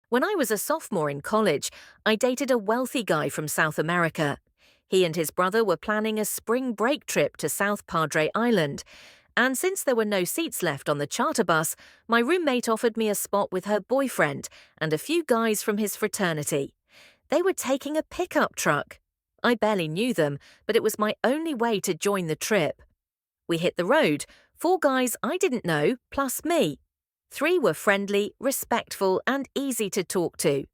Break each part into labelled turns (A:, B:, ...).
A: When I was a sophomore in college, I dated a wealthy guy from South America. He and his brother were planning a spring break trip to South Padre Island, and since there were no seats left on the charter bus, my roommate offered me a spot with her boyfriend and a few guys from his fraternity. They were taking a pickup truck. I barely knew them, but it was my only way to join the trip. We hit the road, four guys I didn't know, plus me. Three were friendly, respectful, and easy to talk to.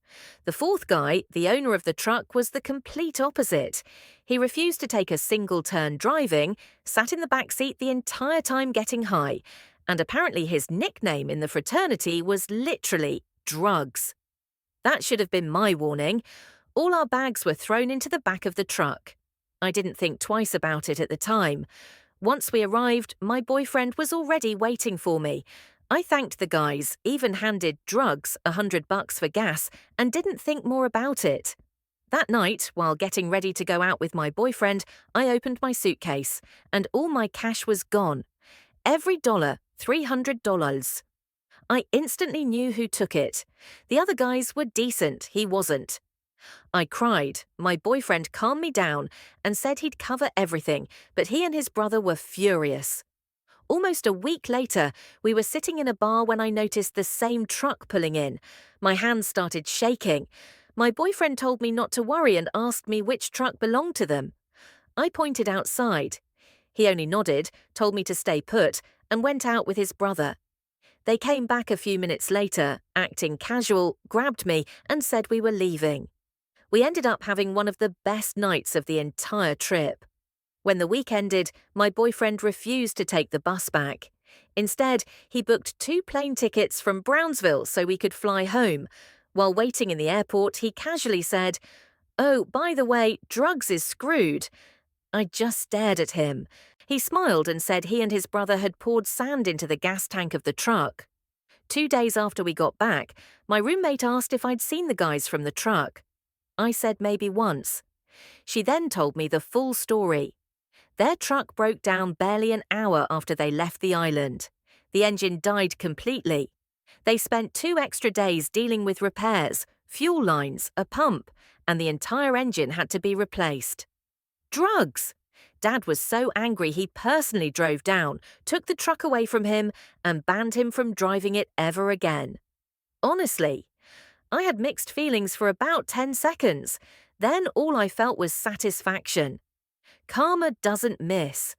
A: The fourth guy, the owner of the truck, was the complete opposite. He refused to take a single turn driving, sat in the back seat the entire time getting high, and apparently his nickname in the fraternity was literally drugs. That should have been my warning. All our bags were thrown into the back of the truck. I didn't think twice about it at the time. Once we arrived, my boyfriend was already waiting for me. I thanked the guys, even handed drugs $100 for gas, and didn't think more about it. That night, while getting ready to go out with my boyfriend, I opened my suitcase, and all my cash was gone. Every dollar, $300. I instantly knew who took it. The other guys were decent, he wasn't. I cried. My boyfriend calmed me down and said he'd cover everything, but he and his brother were furious. Almost a week later, we were sitting in a bar when I noticed the same truck pulling in. My hands started shaking. My boyfriend told me not to worry and asked me which truck belonged to them. I pointed outside. He only nodded, told me to stay put, and went out with his brother. They came back a few minutes later, acting casual, grabbed me, and said we were leaving. We ended up having one of the best nights of the entire trip. When the week ended, my boyfriend refused to take the bus back. Instead, he booked 2 plane tickets from Brownsville so we could fly home. While waiting in the airport, he casually said, "Oh, by the way, drugs is screwed." I just stared at him. He smiled and said he and his brother had poured sand into the gas tank of the truck. 2 days after we got back, my roommate asked if I'd seen the guys from the truck. I said maybe once. She then told me the full story. Their truck broke down barely an hour after they left the island. The engine died completely. They spent 2 extra days dealing with repairs, fuel lines, a pump, and the entire engine had to be replaced. Drugs! Dad was so angry he personally drove down, took the truck away from him, and banned him from driving it ever again. Honestly, I had mixed feelings for about 10 seconds. Then all I felt was satisfaction. Karma doesn't miss.